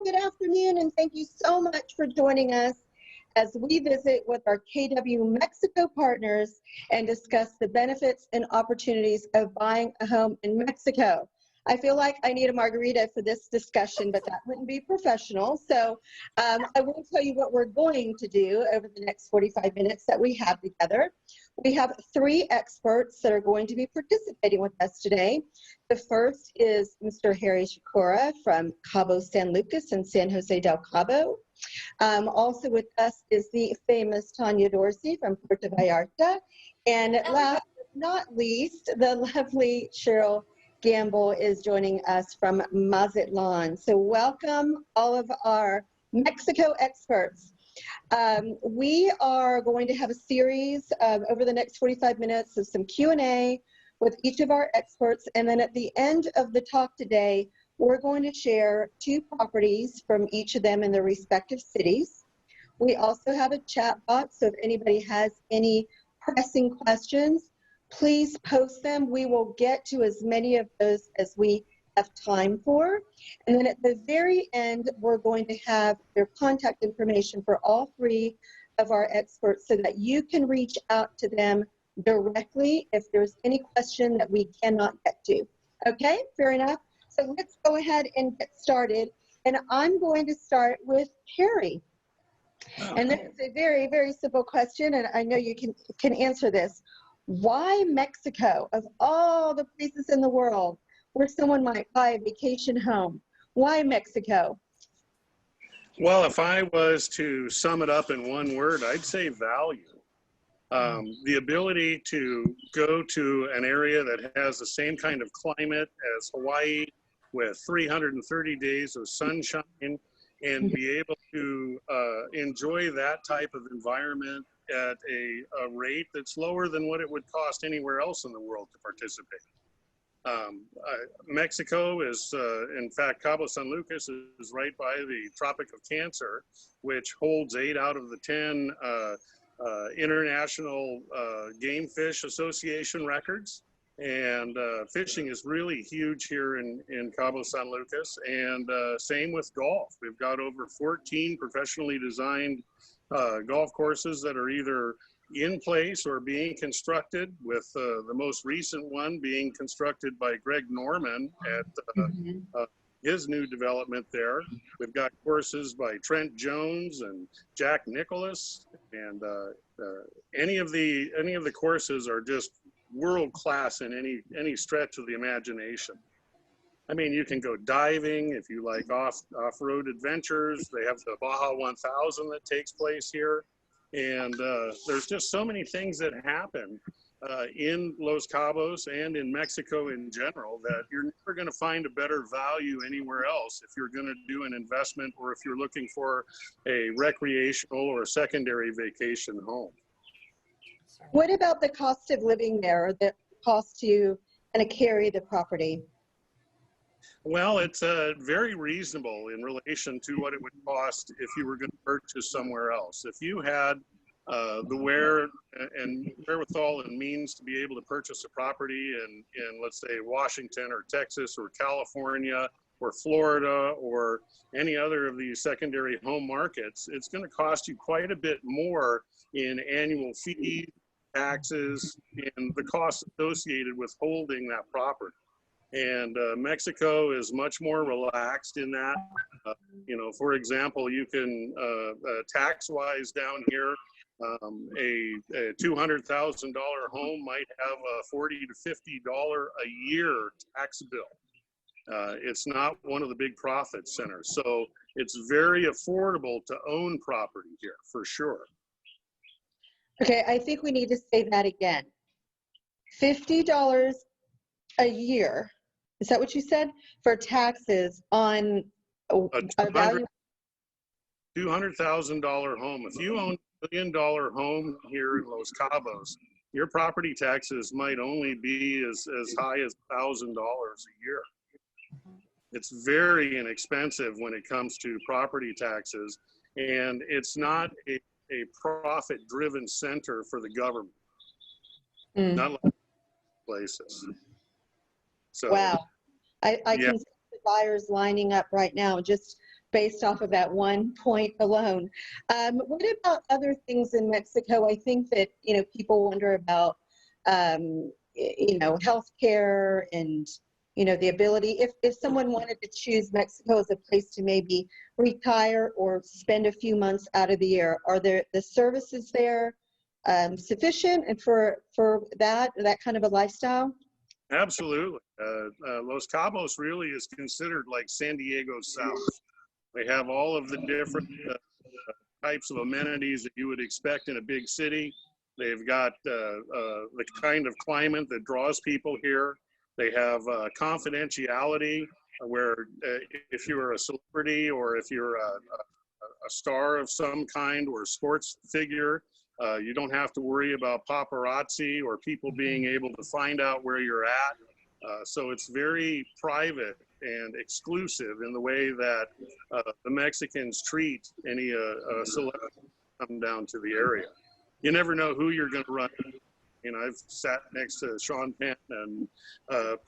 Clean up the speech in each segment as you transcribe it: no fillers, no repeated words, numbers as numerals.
good afternoon, and thank you so much for joining us as we visit with our KW Mexico partners and discuss the benefits and opportunities of buying a home in Mexico. I feel like I need a margarita for this discussion, but that wouldn't be professional. So I will tell you what we're going to do over the next 45 minutes that we have together. We have 3 experts that are going to be participating with us today. The first is Mr. Harry Shakura from Cabo San Lucas and San Jose del Cabo. Also with us is the famous Tanya Dorsey from Puerto Vallarta. And last but not least, the lovely Cheryl Gamble is joining us from Mazatlan. So welcome all of our Mexico experts. We are going to have a series over the next 45 minutes of some Q&A with each of our experts. And then at the end of the talk today, we're going to share 2 properties from each of them in their respective cities. We also have a chat box, so if anybody has any pressing questions, please post them. We will get to as many of those as we have time for. And then at the very end, we're going to have their contact information for all 3 of our experts so that you can reach out to them directly if there's any question that we cannot get to. Okay, fair enough? So let's go ahead and get started. And I'm going to start with Harry. And this is a very, very simple question, and I know you can answer this. Why Mexico, of all the places in the world where someone might buy a vacation home? Why Mexico? Well, if I was to sum it up in one word, I'd say value. The ability to go to an area that has the same kind of climate as Hawaii with 330 days of sunshine and be able to enjoy that type of environment at a rate that's lower than what it would cost anywhere else in the world to participate. Mexico is, in fact, Cabo San Lucas is right by the Tropic of Cancer, which holds 8 out of the 10 International Game Fish Association records. And fishing is really huge here in Cabo San Lucas, and same with golf. We've got over 14 professionally designed golf courses that are either in place or being constructed, with the most recent one being constructed by Greg Norman at his new development there. We've got courses by Trent Jones and Jack Nicklaus, and any of the courses are just world class in any stretch of the imagination. I mean, you can go diving if you like off-road adventures. They have the Baja 1000 that takes place here. And there's just so many things that happen in Los Cabos and in Mexico in general that you're never going to find a better value anywhere else if you're going to do an investment or if you're looking for a recreational or secondary vacation home. What about the cost of living there, or the cost to kind of carry the property? Well, it's very reasonable in relation to what it would cost if you were going to purchase somewhere else. If you had the wherewithal and means to be able to purchase a property in let's say Washington or Texas or California or Florida or any other of these secondary home markets, it's going to cost you quite a bit more in annual fees, taxes, and the costs associated with holding that property. And Mexico is much more relaxed in that. You know, for example, you can tax-wise down here, a $200,000 home might have a $40 to $50 a year tax bill. It's not one of the big profit centers, so it's very affordable to own property here for sure. Okay, I think we need to say that again. $50 a year. Is that what you said? For taxes on a value? $200,000 home. If you own $1 million home here in Los Cabos, your property taxes might only be as high as $1,000 a year. It's very inexpensive when it comes to property taxes, and it's not a profit-driven center for the government. Not like places. So, wow. I can see the buyers lining up right now just based off of that one point alone. What about other things in Mexico? I think that, people wonder about, healthcare and, the ability, if someone wanted to choose Mexico as a place to maybe retire or spend a few months out of the year, are there the services there sufficient and for that kind of a lifestyle? Absolutely. Los Cabos really is considered like San Diego South. They have all of the different types of amenities that you would expect in a big city. They've got the kind of climate that draws people here. They have confidentiality where if you're a celebrity or if you're a star of some kind or a sports figure, you don't have to worry about paparazzi or people being able to find out where you're at. So it's very private and exclusive in the way that the Mexicans treat any celebrity come down to the area. You never know who you're going to run into. I've sat next to Sean Penn and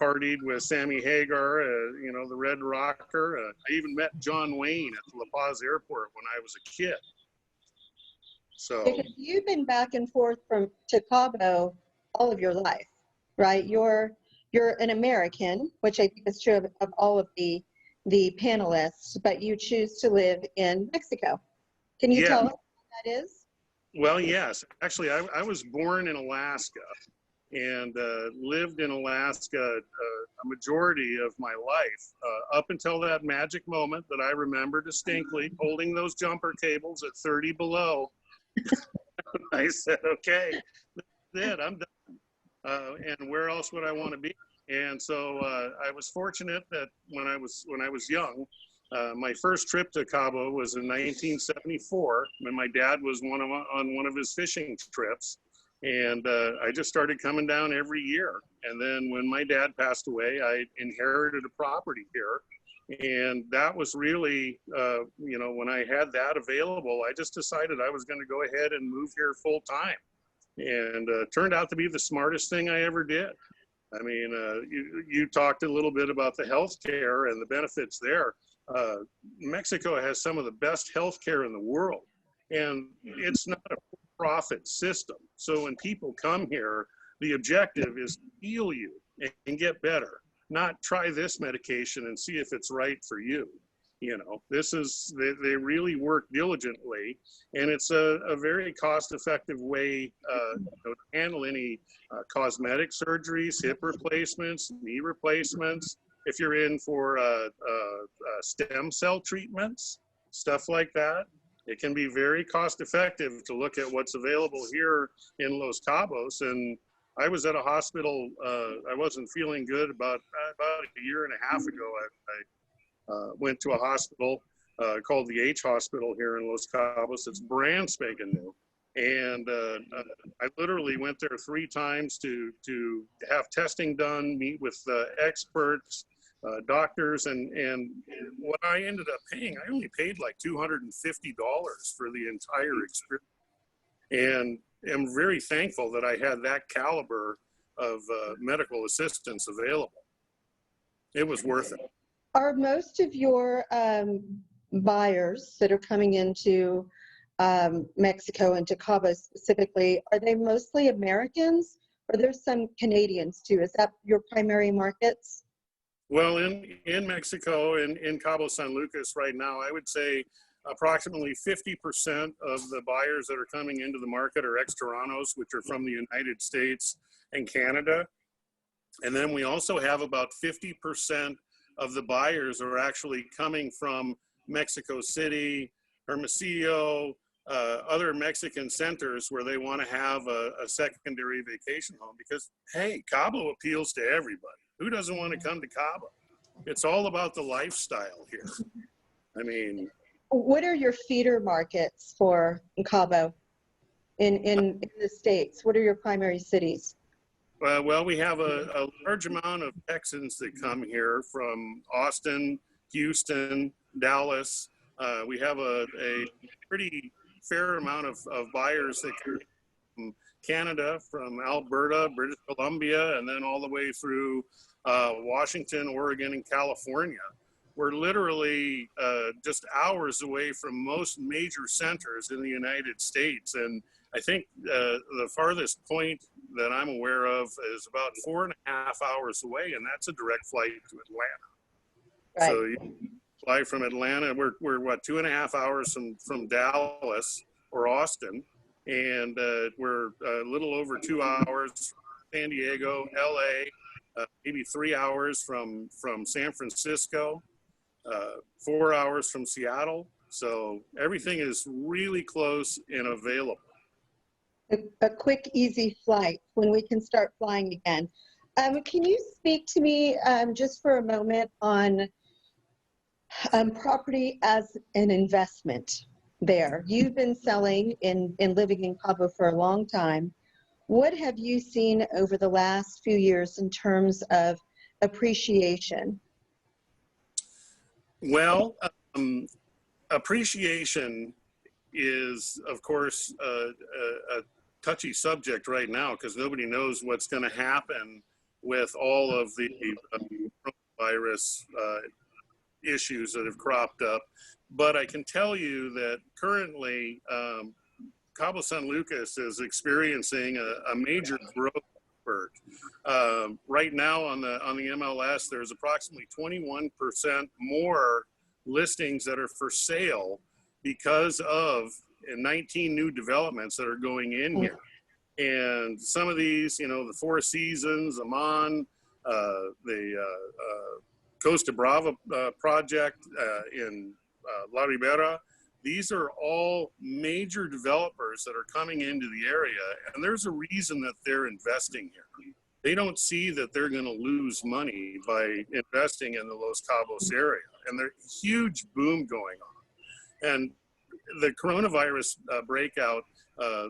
partied with Sammy Hagar, the Red Rocker. I even met John Wayne at the La Paz airport when I was a kid. So because you've been back and forth to Cabo all of your life, right? You're an American, which I think is true of all of the panelists, but you choose to live in Mexico. Can you tell us what that is? Well, yes. Actually, I was born in Alaska and lived in Alaska a majority of my life up until that magic moment that I remember distinctly, holding those jumper cables at 30 below. I said, okay, that's it, I'm done. And where else would I want to be? And so I was fortunate that when I was young, my first trip to Cabo was in 1974 when my dad was on one of his fishing trips. And I just started coming down every year. And then when my dad passed away, I inherited a property here. And that was really, when I had that available, I just decided I was going to go ahead and move here full time. And turned out to be the smartest thing I ever did. I mean, you talked a little bit about the healthcare and the benefits there. Mexico has some of the best healthcare in the world, and it's not a profit system. So when people come here, the objective is to heal you and get better, not try this medication and see if it's right for you. They really work diligently, and it's a very cost-effective way to handle any cosmetic surgeries, hip replacements, knee replacements. If you're in for stem cell treatments, stuff like that, it can be very cost-effective to look at what's available here in Los Cabos. And I was at a hospital. I wasn't feeling good about a year and a half ago. I went to a hospital called the H Hospital here in Los Cabos. It's brand spanking new. And I literally went there 3 times to have testing done, meet with experts, doctors, and what I ended up paying, I only paid like $250 for the entire experience. And I'm very thankful that I had that caliber of medical assistance available. It was worth it. Are most of your buyers that are coming into Mexico and to Cabo specifically, are they mostly Americans, or there's some Canadians too? Is that your primary markets? Well, in Mexico, in Cabo San Lucas right now, I would say approximately 50% of the buyers that are coming into the market are ex-Terranos, which are from the United States and Canada. And then we also have about 50% of the buyers are actually coming from Mexico City, Hermosillo, other Mexican centers where they want to have a secondary vacation home because, hey, Cabo appeals to everybody. Who doesn't want to come to Cabo? It's all about the lifestyle here. I mean, what are your feeder markets for Cabo in the States? What are your primary cities? Well, we have a large amount of Texans that come here from Austin, Houston, Dallas. We have a pretty fair amount of buyers that come from Canada, from Alberta, British Columbia, and then all the way through Washington, Oregon, and California. we're literally just hours away from most major centers in the United States. And I think the farthest point that I'm aware of is about 4.5 hours away, and that's a direct flight to Atlanta. Right. So you fly from Atlanta, we're what, 2.5 hours from Dallas or Austin, and we're a little over 2 hours from San Diego, LA, maybe 3 hours from San Francisco, 4 hours from Seattle. So everything is really close and available. A quick, easy flight when we can start flying again. Can you speak to me just for a moment on property as an investment there? You've been selling and living in Cabo for a long time. What have you seen over the last few years in terms of appreciation? Well, appreciation is, of course, a touchy subject right now because nobody knows what's going to happen with all of the coronavirus issues that have cropped up. But I can tell you that currently Cabo San Lucas is experiencing a major growth spurt. Right now on the MLS, there's approximately 21% more listings that are for sale because of 19 new developments that are going in here. And some of these, you know, the Four Seasons, Amman, the Costa Brava project in La Ribera, these are all major developers that are coming into the area, and there's a reason that they're investing here. They don't see that they're going to lose money by investing in the Los Cabos area, and there's a huge boom going on. And the coronavirus breakout,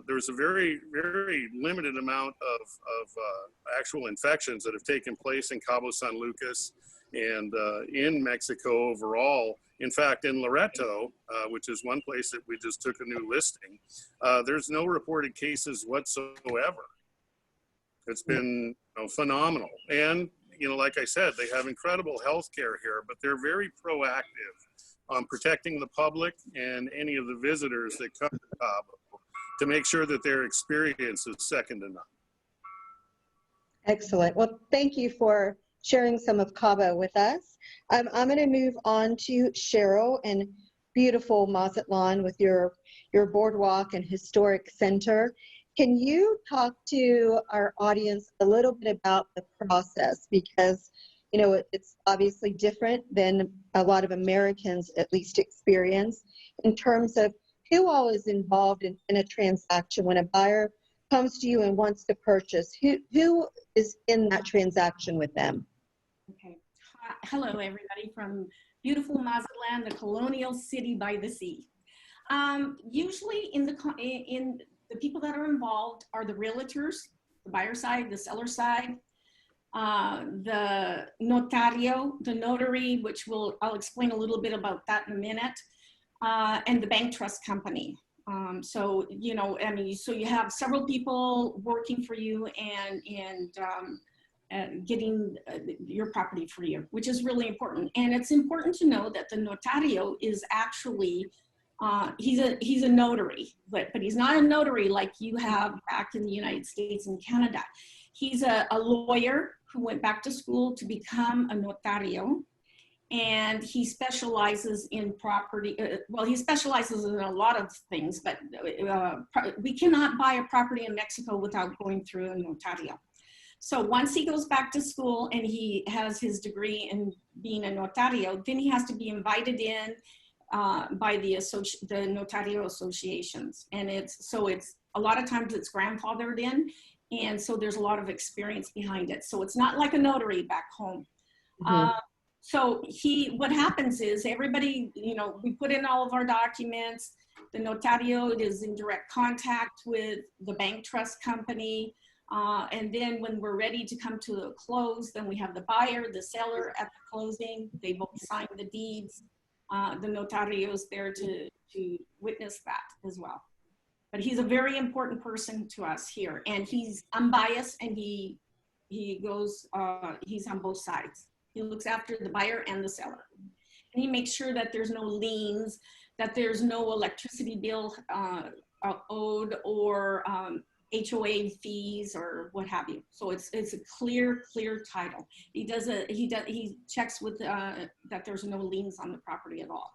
there's a very, very limited amount of actual infections that have taken place in Cabo San Lucas and in Mexico overall. In fact, in Loreto, which is one place that we just took a new listing, there's no reported cases whatsoever. It's been, you know, phenomenal. And, you know, like I said, they have incredible health care here, but they're very proactive on protecting the public and any of the visitors that come to Cabo to make sure that their experience is second to none. Excellent. Well, thank you for sharing some of Cabo with us. I'm going to move on to Cheryl and beautiful Mazatlan with your boardwalk and historic center. Can you talk to our audience a little bit about the process? Because, you know, it's obviously different than a lot of Americans at least experience in terms of who all is involved in a transaction. When a buyer comes to you and wants to purchase, who is in that transaction with them? Okay. Hello, everybody from beautiful Mazatlan, the colonial city by the sea. Usually in the people that are involved are the realtors, the buyer side, the seller side, the notario, the notary, which I'll explain a little bit about that in a minute, and the bank trust company. So, you know, I mean, so you have several people working for you and getting your property for you, which is really important. And it's important to know that the notario is actually, he's a notary, but he's not a notary like you have back in the United States and Canada. He's a lawyer who went back to school to become a notario. And he specializes in property. Well, he specializes in a lot of things, but we cannot buy a property in Mexico without going through a notario. So once he goes back to school and he has his degree in being a notario, then he has to be invited in by the notario associations. And it's a lot of times it's grandfathered in. And so there's a lot of experience behind it. So it's not like a notary back home. Mm-hmm. So what happens is everybody, you know, we put in all of our documents. The notario is in direct contact with the bank trust company. And then when we're ready to come to a close, then we have the buyer, the seller at the closing. They both sign the deeds. The notario is there to witness that as well. But he's a very important person to us here. And he's unbiased and he goes, he's on both sides. He looks after the buyer and the seller. he makes sure that there's no liens, that there's no electricity bill owed, or HOA fees or what have you. So it's a clear title. He checks with that there's no liens on the property at all.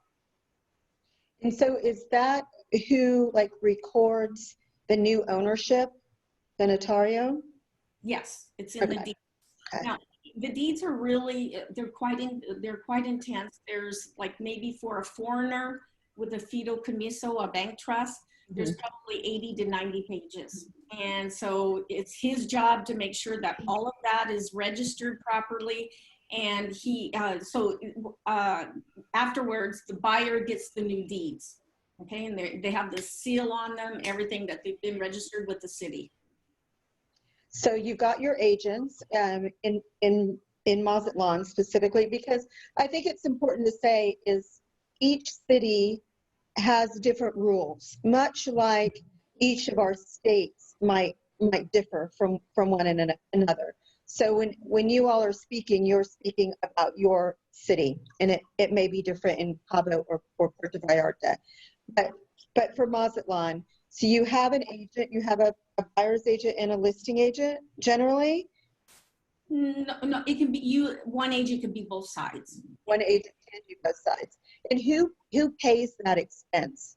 And so is that who like records the new ownership, the notario? Yes, it's in the deed. Okay. Now, the deeds are really, they're quite intense. There's like, maybe for a foreigner with a fideicomiso, a bank trust, there's probably 80 to 90 pages. And so it's his job to make sure that all of that is registered properly. And afterwards, the buyer gets the new deeds. Okay, and they have the seal on them, everything, that they've been registered with the city. So you got your agents in Mazatlan specifically, because I think it's important to say is each city has different rules, much like each of our states might differ from one another. So when you all are speaking, you're speaking about your city, and it may be different in Cabo or Puerto Vallarta. But for Mazatlan, so you have an agent, you have a buyer's agent and a listing agent generally? No, it can be one agent could be both sides. One agent can do both sides. And who pays that expense?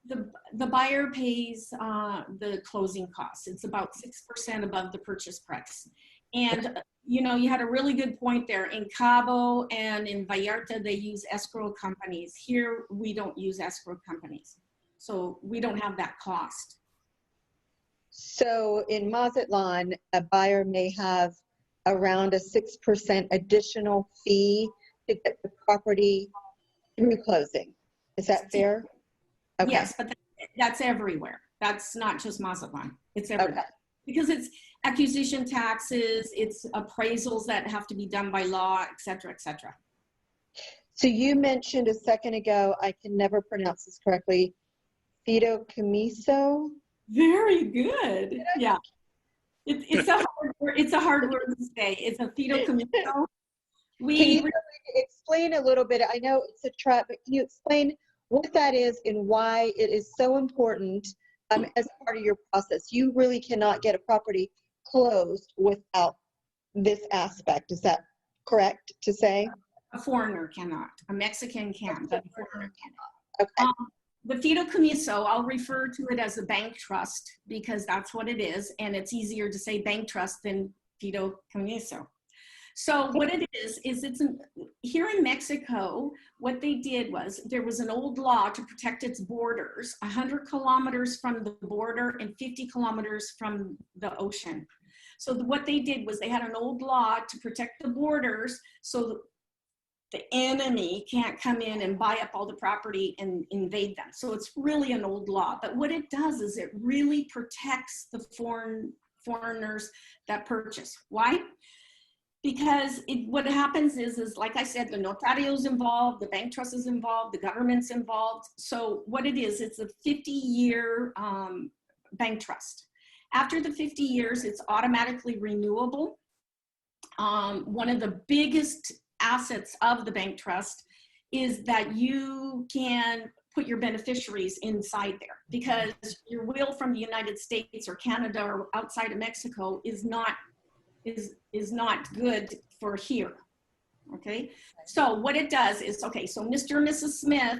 The buyer pays the closing costs. It's about 6% above the purchase price. And you had a really good point there. In Cabo and in Vallarta, they use escrow companies. Here, we don't use escrow companies. So we don't have that cost. So in Mazatlan, a buyer may have around a 6% additional fee to get the property through closing. Is that fair? Okay. Yes, but that's everywhere. That's not just Mazatlan. It's everywhere. Okay. Because it's acquisition taxes, it's appraisals that have to be done by law, et cetera, et cetera. So you mentioned a second ago, I can never pronounce this correctly, fideicomiso? Very good. Yeah. It's a hard word to say. It's a fideicomiso. Can you explain a little bit? I know it's a trap, but can you explain what that is and why it is so important as part of your process? You really cannot get a property closed without this aspect. Is that correct to say? A foreigner cannot. A Mexican can, but a foreigner cannot. Okay. The fideicomiso, I'll refer to it as a bank trust because that's what it is, and it's easier to say bank trust than fideicomiso. So what it is here in Mexico, what they did was there was an old law to protect its borders, 100 kilometers from the border and 50 kilometers from the ocean. So what they did was they had an old law to protect the borders so the enemy can't come in and buy up all the property and invade them. So it's really an old law. But what it does is it really protects the foreigners that purchase. Why? Because what happens is like I said, the notario's involved, the bank trust is involved, the government's involved. So what it is, it's a 50-year bank trust. After the 50 years, it's automatically renewable. One of the biggest assets of the bank trust is that you can put your beneficiaries inside there, because your will from the United States or Canada or outside of Mexico is not good for here. Okay, so what it does is, okay, so Mr. and Mrs. Smith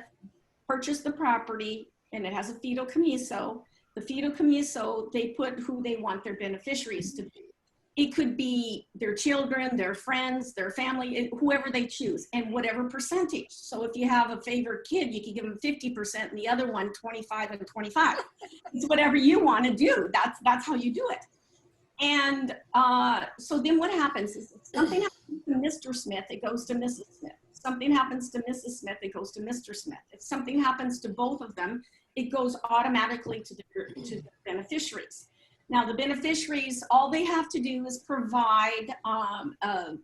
purchased the property and it has a fideicomiso. The fideicomiso, they put who they want their beneficiaries to be. It could be their children, their friends, their family, whoever they choose, and whatever percentage. So if you have a favorite kid, you can give them 50% and the other one 25 and 25. It's whatever you want to do. That's how you do it. And so then what happens is if something happens to Mr. Smith, it goes to Mrs. Smith. Something happens to Mrs. Smith, it goes to Mr. Smith. If something happens to both of them, it goes automatically to the beneficiaries. Now, the beneficiaries, all they have to do is provide a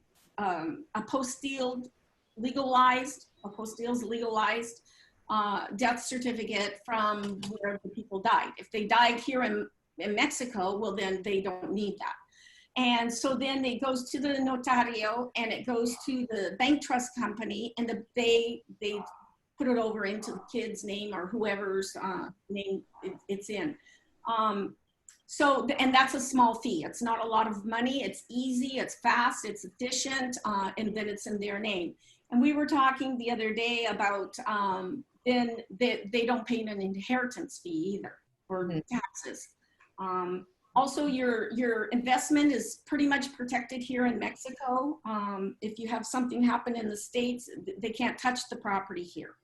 apostilled legalized death certificate from where the people died. If they died here in Mexico, well, then they don't need that. And so then it goes to the notario and it goes to the bank trust company, and they put it over into the kid's name or whoever's name it's in. And that's a small fee. It's not a lot of money. It's easy, it's fast, it's efficient, and then it's in their name. And we were talking the other day about then they don't pay an inheritance fee either for taxes. Also, your investment is pretty much protected here in Mexico. If you have something happen in the States, they can't touch the property here.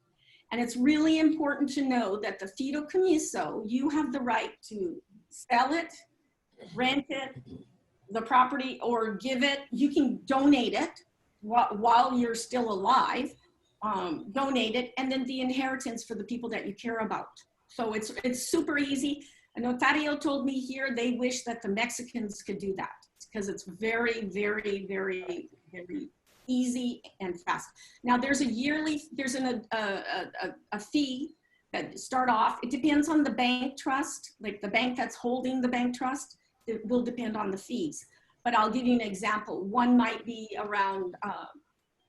And it's really important to know that the fideicomiso, you have the right to sell it, rent it, the property, or give it. You can donate it while you're still alive, donate it, and then the inheritance for the people that you care about. So it's super easy. A notario told me here they wish that the Mexicans could do that because it's very, very, very, very easy and fast. Now there's a fee that start off. It depends on the bank trust, like the bank that's holding the bank trust. It will depend on the fees. But I'll give you an example. One might be around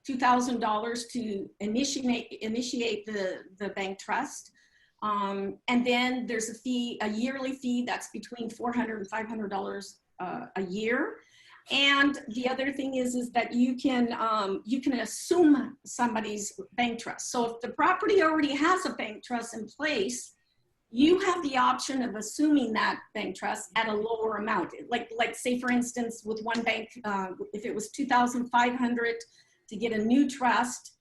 $2,000 to initiate the bank trust. And then there's a yearly fee that's between $400 and $500 a year. And the other thing is that you can assume somebody's bank trust. So if the property already has a bank trust in place, you have the option of assuming that bank trust at a lower amount. Like say for instance, with one bank, if it was $2,500 to get a new trust,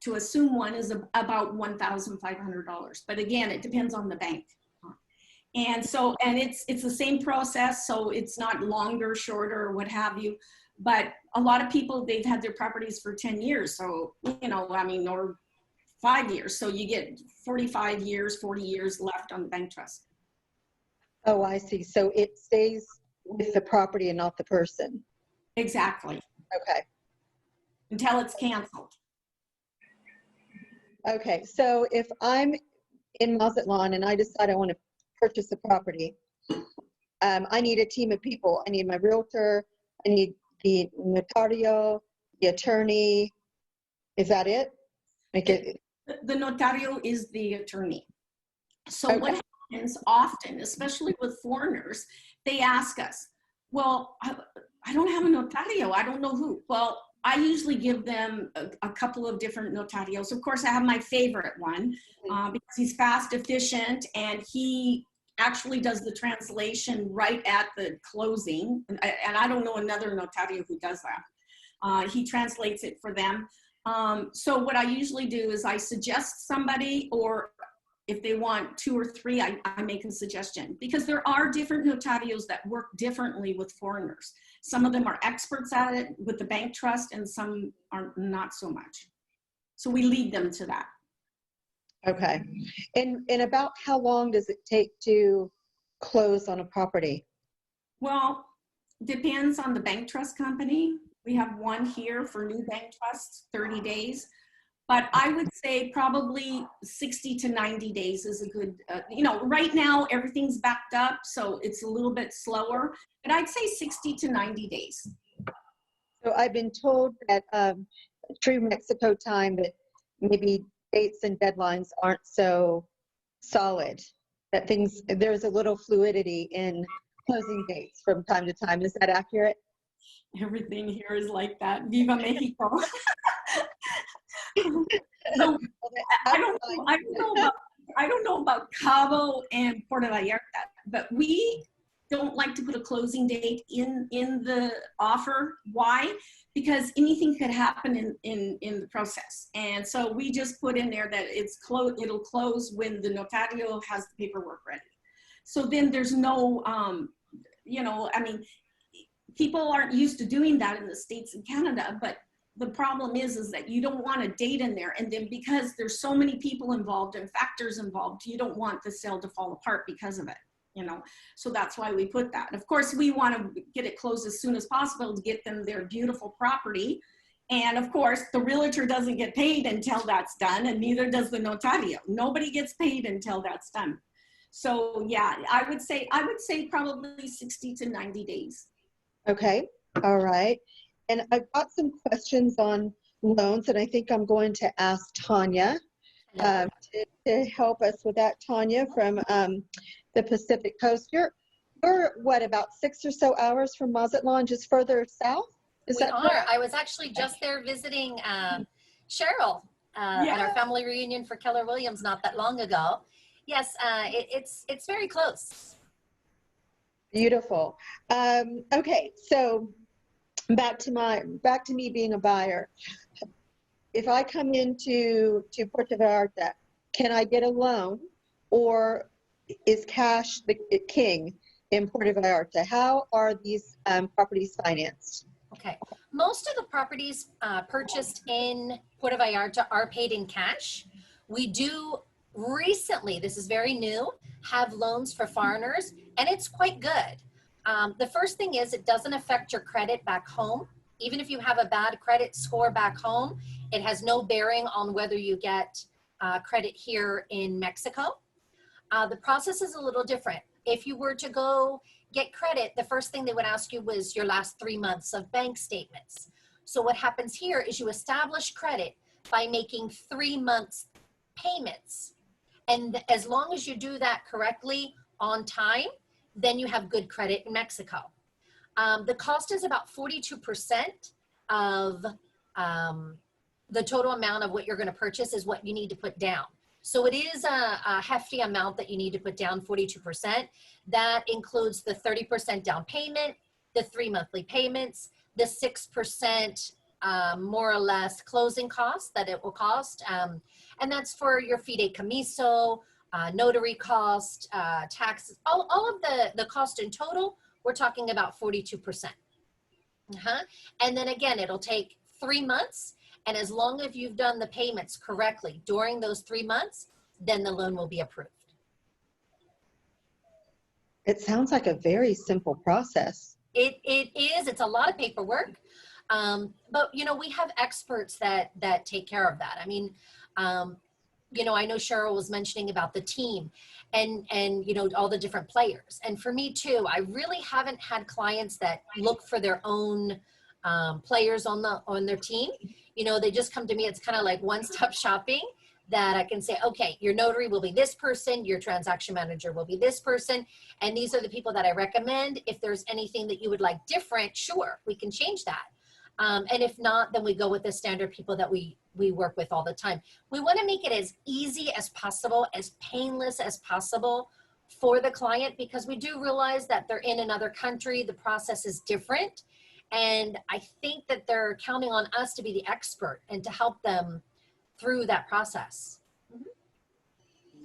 to assume one is about $1,500. But again, it depends on the bank. And so, and it's the same process, so it's not longer, shorter, or what have you. But a lot of people, they've had their properties for 10 years. So, you know, I mean, or 5 years. So you get 45 years, 40 years left on the bank trust. Oh, I see. So it stays with the property and not the person. Exactly. Okay. Until it's canceled. Okay. So if I'm in Mazatlan and I decide I want to purchase a property, I need a team of people. I need my realtor, I need the notario, the attorney. Is that it? The notario is the attorney. So okay. What happens often, especially with foreigners, they ask us, well, I don't have a notario. I don't know who. Well, I usually give them a couple of different notarios. Of course, I have my favorite one because he's fast, efficient, and he actually does the translation right at the closing. And I don't know another notario who does that. He translates it for them. So what I usually do is I suggest somebody, or if they want 2 or 3, I make a suggestion, because there are different notarios that work differently with foreigners. Some of them are experts at it with the bank trust, and some are not so much. So we lead them to that. Okay. And about how long does it take to close on a property? Well, depends on the bank trust company. We have one here for new bank trusts, 30 days. But I would say probably 60 to 90 days is a good, you know, right now everything's backed up, so it's a little bit slower, but I'd say 60 to 90 days. So I've been told that true Mexico time, that maybe dates and deadlines aren't so solid, that there's a little fluidity in closing dates from time to time. Is that accurate? Everything here is like that. Viva Mexico. So, I don't know about Cabo and Puerto Vallarta, but we don't like to put a closing date in the offer. Why? Because anything could happen in the process. And so we just put in there that it'll close when the notario has the paperwork ready. So then there's no, you know, I mean, people aren't used to doing that in the States and Canada, but the problem is that you don't want a date in there. And then because there's so many people involved and factors involved, you don't want the sale to fall apart because of it, you know? So that's why we put that. Of course, we want to get it closed as soon as possible to get them their beautiful property. And of course, the realtor doesn't get paid until that's done, and neither does the notario. Nobody gets paid until that's done. So yeah, I would say probably 60 to 90 days. Okay, all right. And I've got some questions on loans, and I think I'm going to ask Tanya to help us with that. Tanya from the Pacific Coast. You're what, about 6 or so hours from Mazatlan, just further south? Is We that are. correct? I was actually just there visiting Cheryl at our family reunion for Keller Williams not that long ago. Yes, it's very close. Beautiful. Okay, so back to me being a buyer. If I come into Puerto Vallarta, can I get a loan, or is cash the king in Puerto Vallarta? How are these properties financed? Okay. Most of the properties purchased in Puerto Vallarta are paid in cash. We do recently, this is very new, have loans for foreigners, and it's quite good. The first thing is it doesn't affect your credit back home. Even if you have a bad credit score back home, it has no bearing on whether you get credit here in Mexico. The process is a little different. If you were to go get credit, the first thing they would ask you was your last 3 months of bank statements. So what happens here is you establish credit by making 3 months payments. And as long as you do that correctly on time, then you have good credit in Mexico. The cost is about 42% of the total amount of what you're going to purchase is what you need to put down. So it is a hefty amount that you need to put down, 42%. That includes the 30% down payment, the 3 monthly payments, the 6% more or less closing costs that it will cost. And that's for your fideicomiso, notary cost, taxes, all of the cost in total, we're talking about 42%. And then again, it'll take 3 months. And as long as you've done the payments correctly during those 3 months, then the loan will be approved. It sounds like a very simple process. It is. It's a lot of paperwork. But, you know, we have experts that take care of that. I mean, you know, I know Cheryl was mentioning about the team and, you know, all the different players. And for me too, I really haven't had clients that look for their own players on their team. You know, they just come to me. It's kind of like one-stop shopping that I can say, okay, your notary will be this person, your transaction manager will be this person, and these are the people that I recommend. If there's anything that you would like different, sure, we can change that. And if not, then we go with the standard people that we work with all the time. We want to make it as easy as possible, as painless as possible for the client, because we do realize that they're in another country, the process is different. And I think that they're counting on us to be the expert and to help them through that process.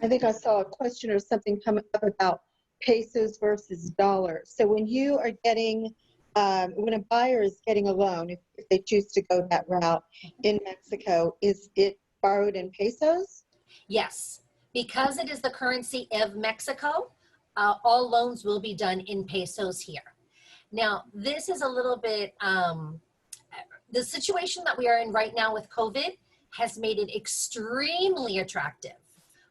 I think I saw a question or something come up about pesos versus dollars. So when you are getting, when a buyer is getting a loan, if they choose to go that route in Mexico, is it borrowed in pesos? Yes, because it is the currency of Mexico, all loans will be done in pesos here. Now, this is a little bit, the situation that we are in right now with COVID has made it extremely attractive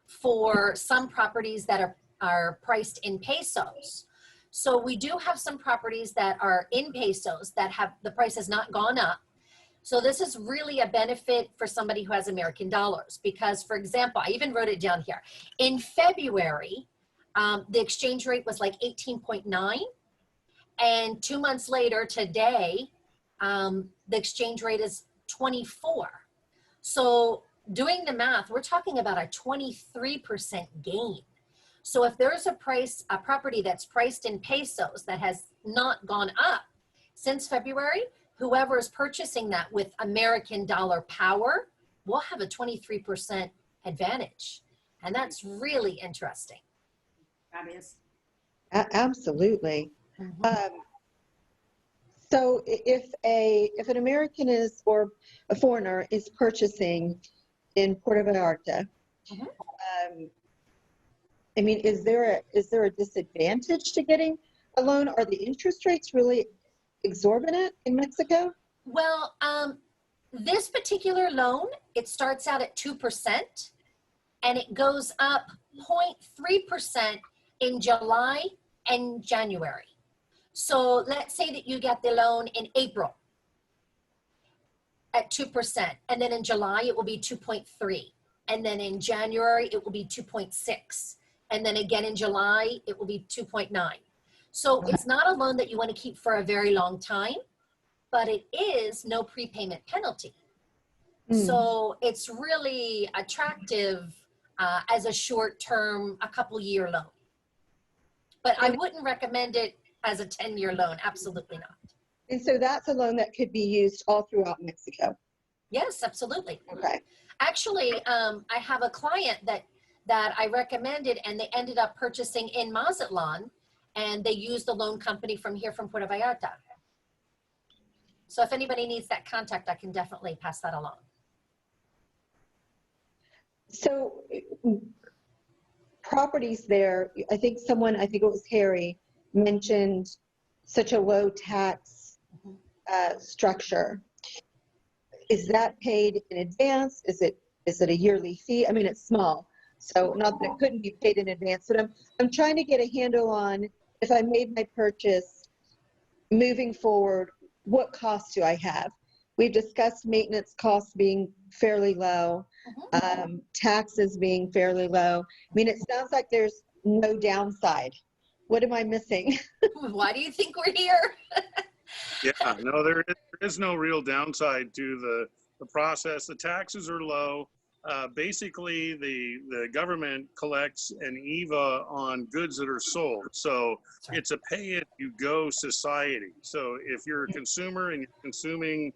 for some properties that are priced in pesos. So we do have some properties that are in pesos that have, the price has not gone up. So this is really a benefit for somebody who has American dollars because, for example, I even wrote it down here. In February, the exchange rate was like 18.9. And 2 months later, today, the exchange rate is 24. So doing the math, we're talking about a 23% gain. So if there's a property that's priced in pesos that has not gone up since February, whoever is purchasing that with American dollar power will have a 23% advantage. And that's really interesting. That is. Absolutely. Mm-hmm. So if an American is, or a foreigner is purchasing in Puerto Vallarta, I mean, is there a disadvantage to getting a loan? Are the interest rates really exorbitant in Mexico? Well, this particular loan, it starts out at 2% and it goes up 0.3% in July and January. So let's say that you get the loan in April at 2%, and then in July it will be 2.3, and then in January it will be 2.6, and then again in July it will be 2.9. So it's not a loan that you want to keep for a very long time, but it is no prepayment penalty. So it's really attractive as a short-term, a couple-year loan. But I wouldn't recommend it as a 10-year loan, absolutely not. And so that's a loan that could be used all throughout Mexico. Yes, absolutely. Okay. Actually, I have a client that I recommended, and they ended up purchasing in Mazatlan, and they used the loan company from here from Puerto Vallarta. So if anybody needs that contact, I can definitely pass that along. So properties there, I think it was Harry, mentioned such a low tax structure. Is that paid in advance? Is it a yearly fee? I mean, it's small, so not that it couldn't be paid in advance, but I'm trying to get a handle on, if I made my purchase moving forward, what costs do I have? We've discussed maintenance costs being fairly low, taxes being fairly low. I mean, it sounds like there's no downside. What am I missing? Why do you think we're here? Yeah, no, there is no real downside to the process. The taxes are low. Basically, the government collects an EVA on goods that are sold. So it's a pay-as-you-go society. So if you're a consumer and you're consuming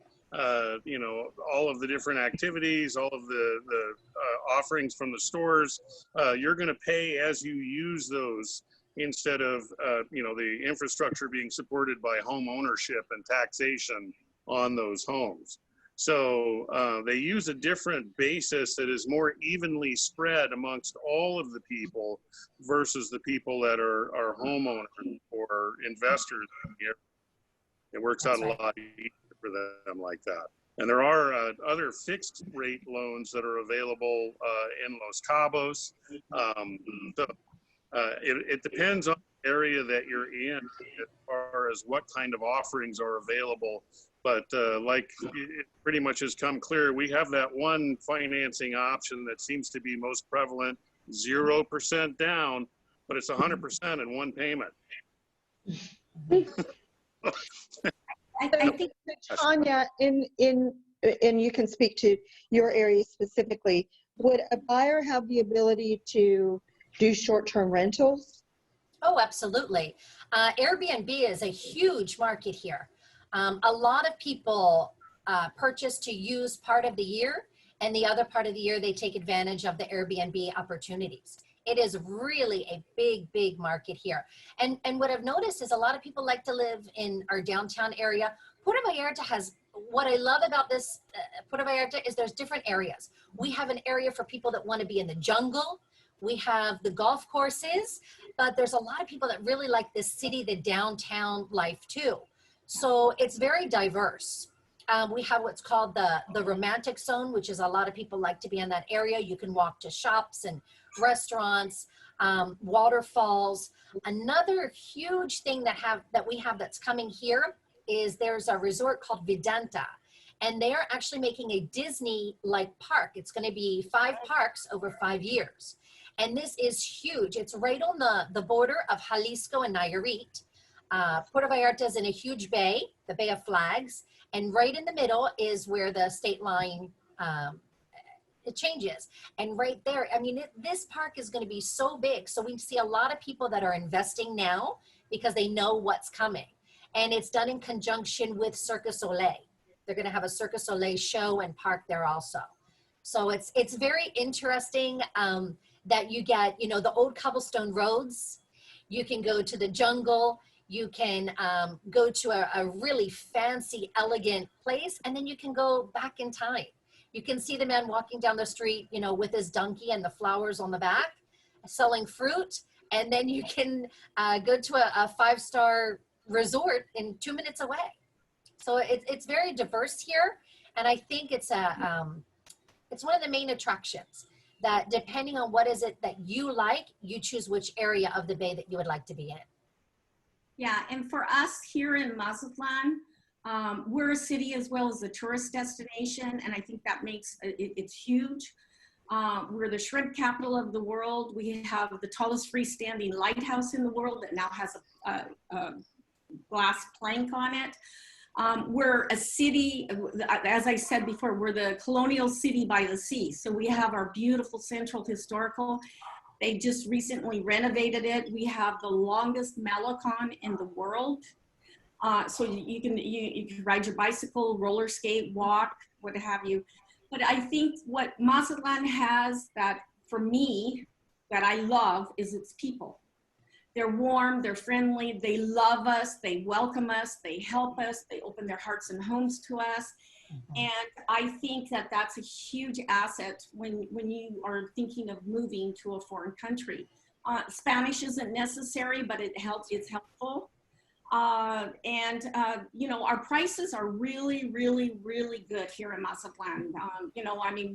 you know, all of the different activities, all of the offerings from the stores, you're going to pay as you use those, instead of you know, the infrastructure being supported by home ownership and taxation on those homes. So they use a different basis that is more evenly spread amongst all of the people versus the people that are homeowners or investors. It works out a lot easier for them like that. And there are other fixed rate loans that are available in Los Cabos. So it depends on the area that you're in as far as what kind of offerings are available. But like it pretty much has come clear, we have that one financing option that seems to be most prevalent, 0% down, but it's 100% in one payment. I think, Tanya, and you can speak to your area specifically, would a buyer have the ability to do short-term rentals? Oh, absolutely. Airbnb is a huge market here. A lot of people purchase to use part of the year, and the other part of the year they take advantage of the Airbnb opportunities. It is really a big, big market here. And what I've noticed is a lot of people like to live in our downtown area. Puerto Vallarta has, what I love about this Puerto Vallarta is there's different areas. We have an area for people that want to be in the jungle. We have the golf courses, but there's a lot of people that really like this city, the downtown life too. So it's very diverse. We have what's called the romantic zone, which is a lot of people like to be in that area. You can walk to shops and restaurants, waterfalls. Another huge thing that we have that's coming here is there's a resort called Vidanta, and they're actually making a Disney-like park. It's going to be 5 parks over 5 years. And this is huge. It's right on the border of Jalisco and Nayarit. Puerto Vallarta is in a huge bay, the Bay of Flags, and right in the middle is where the state line it changes. And right there, I mean, this park is going to be so big. So we see a lot of people that are investing now because they know what's coming. And it's done in conjunction with Cirque du Soleil. They're going to have a Cirque du Soleil show and park there also. So it's very interesting that you get, you know, the old cobblestone roads. You can go to the jungle. You can go to a really fancy, elegant place, and then you can go back in time. You can see the man walking down the street, you know, with his donkey and the flowers on the back, selling fruit, and then you can go to a 5-star resort in 2 minutes away. So it's very diverse here, and I think it's one of the main attractions. That depending on what is it that you like, you choose which area of the bay that you would like to be in. Yeah, and for us here in Mazatlan, we're a city as well as a tourist destination, and I think that makes it's huge. We're the shrimp capital of the world. We have the tallest freestanding lighthouse in the world that now has a glass plank on it. We're a city, as I said before, we're the colonial city by the sea. So we have our beautiful central historical. They just recently renovated it. We have the longest Malecon in the world. So you can ride your bicycle, roller skate, walk, what have you. But I think what Mazatlan has that, for me, that I love is its people. They're warm, they're friendly, they love us, they welcome us, they help us, they open their hearts and homes to us. And I think that that's a huge asset when you are thinking of moving to a foreign country. Spanish isn't necessary, but it helps, it's helpful. You know, our prices are really, really, really good here in Mazatlan. You know, I mean,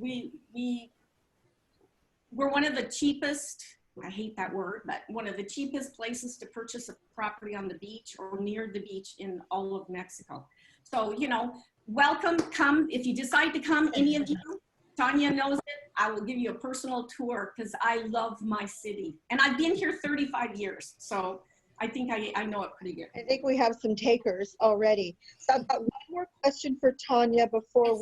we're one of the cheapest, I hate that word, but one of the cheapest places to purchase a property on the beach or near the beach in all of Mexico. So, you know, welcome, come. If you decide to come, any of you, Tanya knows it, I will give you a personal tour because I love my city. And I've been here 35 years, so I think I know it pretty good. I think we have some takers already. So I've got one more question for Tanya before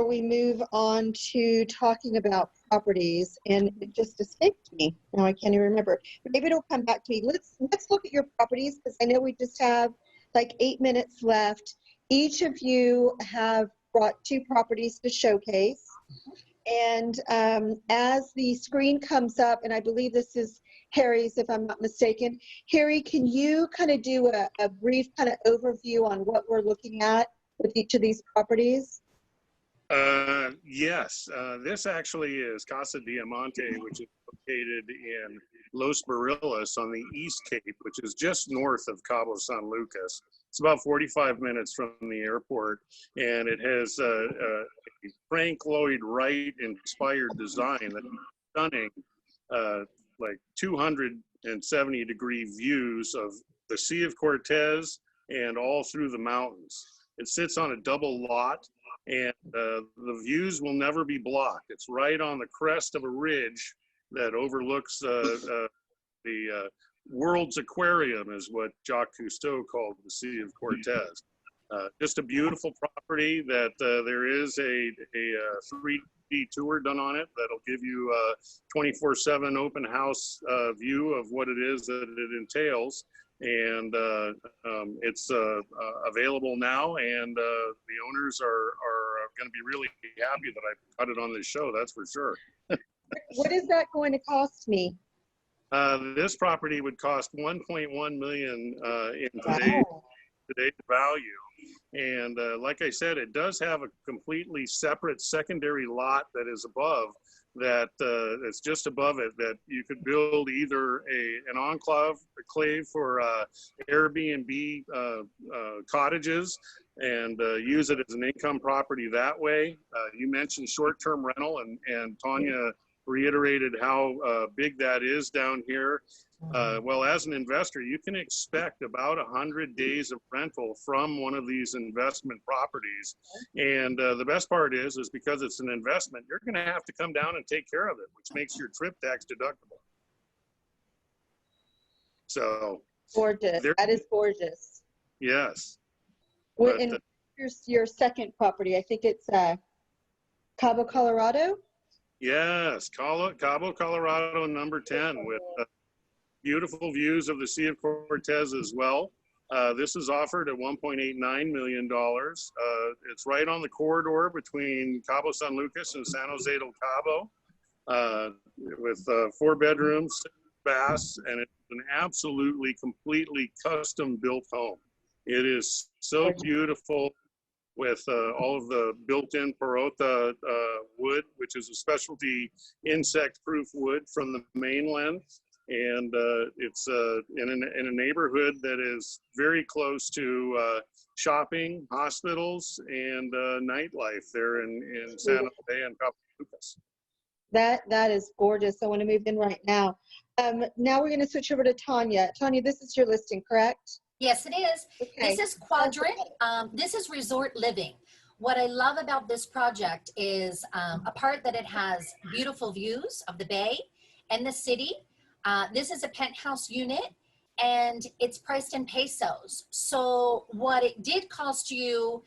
we move on to talking about properties, and it just escaped me. Now I can't even remember. Maybe it'll come back to me. Let's look at your properties because I know we just have like 8 minutes left. Each of you have brought 2 properties to showcase. And as the screen comes up, and I believe this is Harry's, if I'm not mistaken. Harry, can you kind of do a brief kind of overview on what we're looking at with each of these properties? Yes, this actually is Casa Diamante, which is located in Los Barillas on the East Cape, which is just north of Cabo San Lucas. It's about 45 minutes from the airport, and it has a Frank Lloyd Wright inspired design that's stunning, like 270-degree views of the Sea of Cortez and all through the mountains. It sits on a double lot, and the views will never be blocked. It's right on the crest of a ridge that overlooks the world's aquarium, is what Jacques Cousteau called the Sea of Cortez. Just a beautiful property that there is a 3D tour done on it that'll give you a 24/7 open house view of what it is that it entails. And it's available now, and the owners are going to be really happy that I got it on this show, that's for sure. What is that going to cost me? This property would cost $1.1 million in today's value. And like I said, it does have a completely separate secondary lot that is above that, that's just above it, that you could build either an enclave for Airbnb cottages and use it as an income property that way. You mentioned short-term rental, and Tanya reiterated how big that is down here. Well, as an investor, you can expect about 100 days of rental from one of these investment properties. And the best part is because it's an investment, you're going to have to come down and take care of it, which makes your trip tax deductible. So gorgeous. That is gorgeous. Yes. Well, and here's your second property. I think it's Cabo, Colorado. Yes, Cabo, Colorado, number 10, with beautiful views of the Sea of Cortez as well. This is offered at $1.89 million. It's right on the corridor between Cabo San Lucas and San Jose del Cabo, with 4 bedrooms, 6 baths, and it's an absolutely, completely custom-built home. It is so beautiful, with all of the built-in Perota wood, which is a specialty insect-proof wood from the mainland. And it's in a neighborhood that is very close to shopping, hospitals, and nightlife there in San Jose and Cabo Lucas. That is gorgeous. I want to move in right now. Now we're going to switch over to Tanya. Tanya, this is your listing, correct? Yes, it is. Okay. This is Quadrant. This is resort living. What I love about this project is a part that it has beautiful views of the bay and the city. This is a penthouse unit and it's priced in pesos. So what it did cost you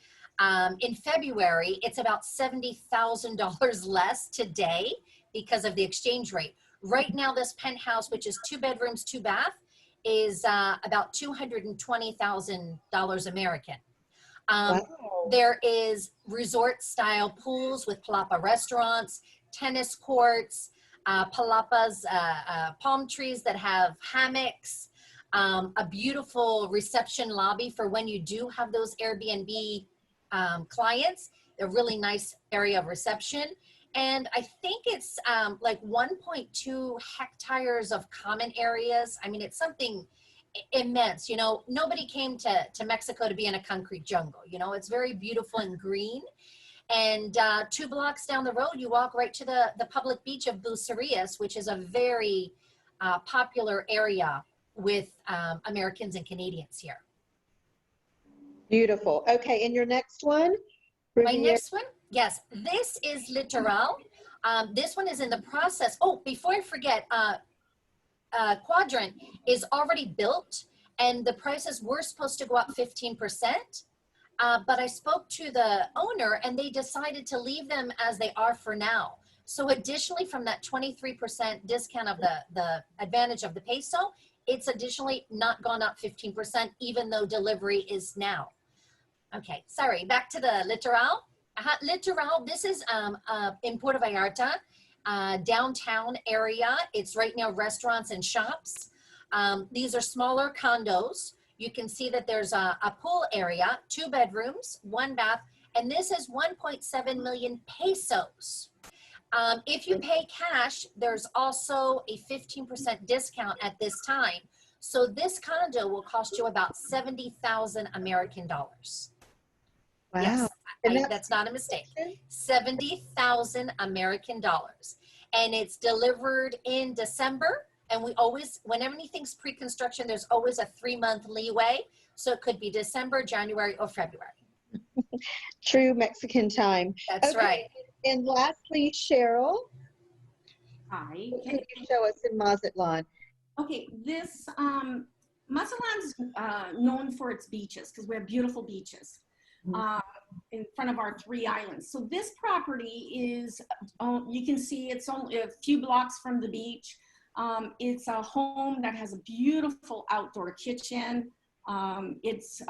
in February, it's about $70,000 less today because of the exchange rate. Right now, this penthouse, which is 2 bedrooms, 2 bath, is about $220,000 American. Wow. There is resort style pools with palapa restaurants, tennis courts, palapas, palm trees that have hammocks, a beautiful reception lobby for when you do have those Airbnb clients, a really nice area of reception. And I think it's like 1.2 hectares of common areas. I mean, it's something immense. You know, nobody came to Mexico to be in a concrete jungle. You know, it's very beautiful and green. And 2 blocks down the road, you walk right to the public beach of Bucerias, which is a very popular area with Americans and Canadians here. Beautiful. Okay, and your next one? My next one, yes, this is LITORAL. This one is in the process. Oh, before I forget, Quadrant is already built and the prices were supposed to go up 15%. But I spoke to the owner and they decided to leave them as they are for now. So additionally, from that 23% discount of the advantage of the peso, it's additionally not gone up 15%, even though delivery is now. Okay, sorry, back to the LITORAL. LITORAL, this is in Puerto Vallarta, downtown area. It's right now restaurants and shops. These are smaller condos. You can see that there's a pool area, 2 bedrooms, 1 bath, and this is 1.7 million pesos. If you pay cash, there's also a 15% discount at this time. So this condo will cost you about 70,000 American dollars. Wow. Yes, And that's not a mistake. 70,000 American dollars. And it's delivered in December. And we always, whenever anything's pre-construction, there's always a 3-month leeway. So it could be December, January, or February. True Mexican time. That's right. And lastly, Cheryl, Hi. what can you show us in Mazatlan? Okay, this Mazatlan's known for its beaches because we have beautiful beaches in front of our 3 islands. So this property is, you can see it's only a few blocks from the beach. It's a home that has a beautiful outdoor kitchen. It's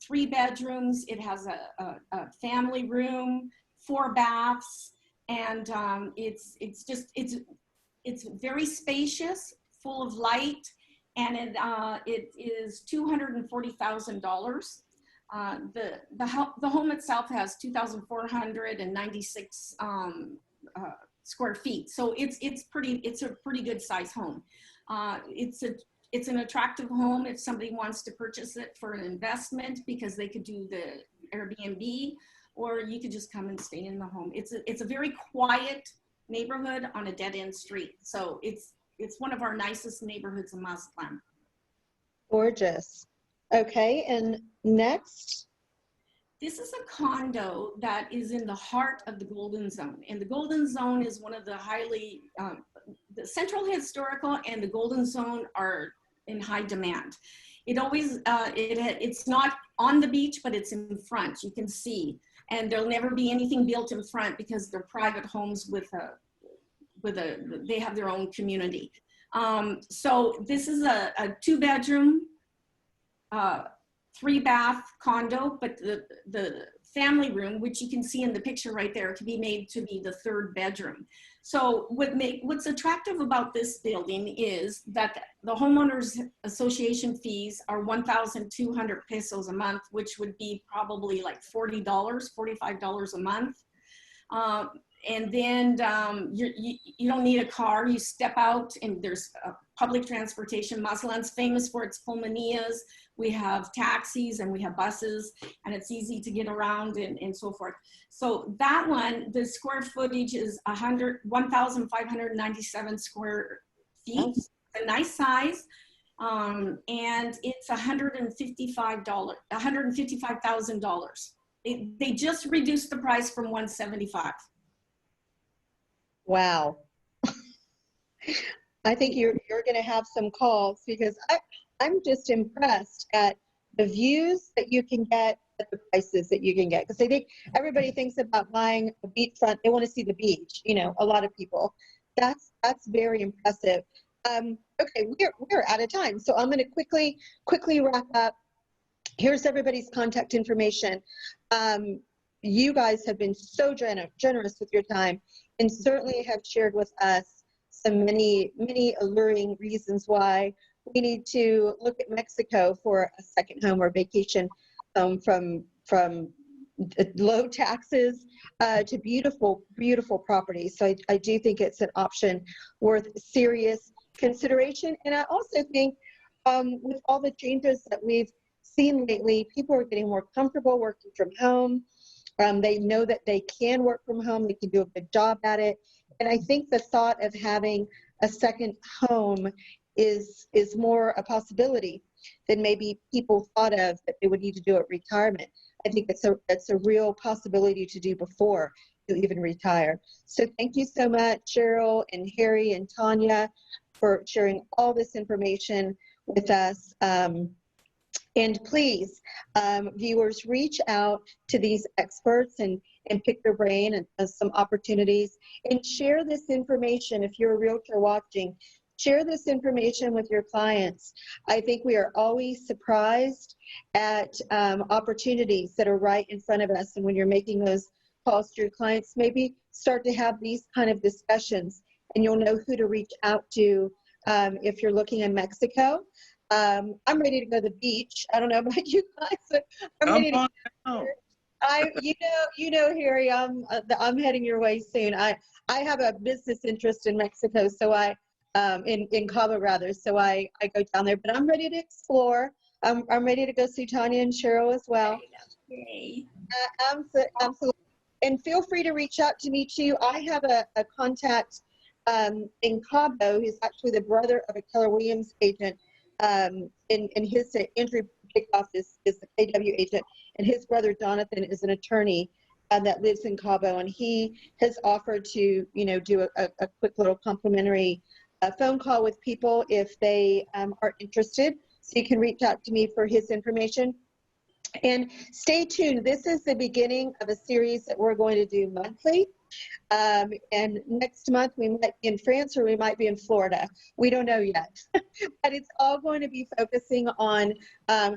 3 bedrooms. It has a family room, 4 baths, and it's very spacious, full of light, and it is $240,000. The home itself has 2,496 square feet, so it's a pretty good size home. It's an attractive home if somebody wants to purchase it for an investment, because they could do the Airbnb, or you could just come and stay in the home. It's a very quiet neighborhood on a dead-end street, so it's one of our nicest neighborhoods in Mazatlan. Gorgeous. Okay, and next? This is a condo that is in the heart of the Golden Zone. And the Golden Zone is one of the highly, the Central Historical and the Golden Zone are in high demand. It always, it's not on the beach, but it's in front, you can see. And there'll never be anything built in front because they're private homes they have their own community. So this is a 2-bedroom, 3-bath condo, but the family room, which you can see in the picture right there, can be made to be the 3rd bedroom. So what's attractive about this building is that the homeowners association fees are 1,200 pesos a month, which would be probably like $40, $45 a month. And then you don't need a car. You step out and there's public transportation. Mazatlan's famous for its pulmonias, we have taxis, and we have buses, and it's easy to get around and so forth. So that one, the square footage is 1,597 square feet, a nice size. And it's $155,000. They just reduced the price from $175,000. Wow. I think you're going to have some calls, because I'm just impressed at the views that you can get at the prices that you can get. Because I think everybody thinks about buying a beachfront. They want to see the beach, you know, a lot of people. That's very impressive. Okay, we're out of time, so I'm going to quickly wrap up. Here's everybody's contact information. You guys have been so generous with your time, and certainly have shared with us some many alluring reasons why we need to look at Mexico for a second home or vacation, from low taxes to beautiful properties. So I do think it's an option worth serious consideration. And I also think with all the changes that we've seen lately, people are getting more comfortable working from home. They know that they can work from home, they can do a good job at it. And I think the thought of having a second home is more a possibility than maybe people thought of that they would need to do at retirement. I think it's a real possibility to do before you even retire. So thank you so much, Cheryl and Harry and Tanya, for sharing all this information with us. And please, viewers, reach out to these experts and pick their brain and some opportunities, and share this information. If you're a realtor watching, share this information with your clients. I think we are always surprised at opportunities that are right in front of us. And when you're making those calls to your clients, maybe start to have these kind of discussions, and you'll know who to reach out to if you're looking in Mexico. I'm ready to go to the beach. I don't know about you guys, but I'm ready to go. You know, Harry, I'm heading your way soon. I have a business interest in Mexico, so in Cabo rather, so I go down there. But I'm ready to explore. I'm ready to go see Tanya and Cheryl as well. Yay. Absolutely. And feel free to reach out to me too. I have a contact in Cabo who's actually the brother of a Keller Williams agent. And his entry kickoff is the KW agent, and his brother Jonathan is an attorney that lives in Cabo, and he has offered to, you know, do a quick little complimentary phone call with people if they are interested. So you can reach out to me for his information. And stay tuned. This is the beginning of a series that we're going to do monthly. And next month we might be in France, or we might be in Florida. We don't know yet. But it's all going to be focusing on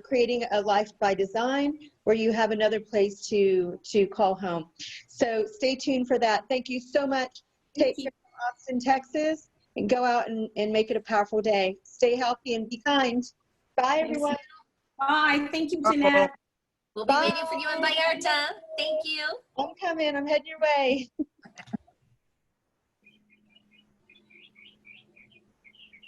creating a life by design, where you have another place to call home. So stay tuned for that. Thank you so much. Take care of Austin, Texas, and go out and make it a powerful day. Stay healthy and be kind. Bye, everyone. Bye. Thank you, Jeanette. We'll be waiting for you in Vallarta. Thank you. I'm coming. I'm heading your way.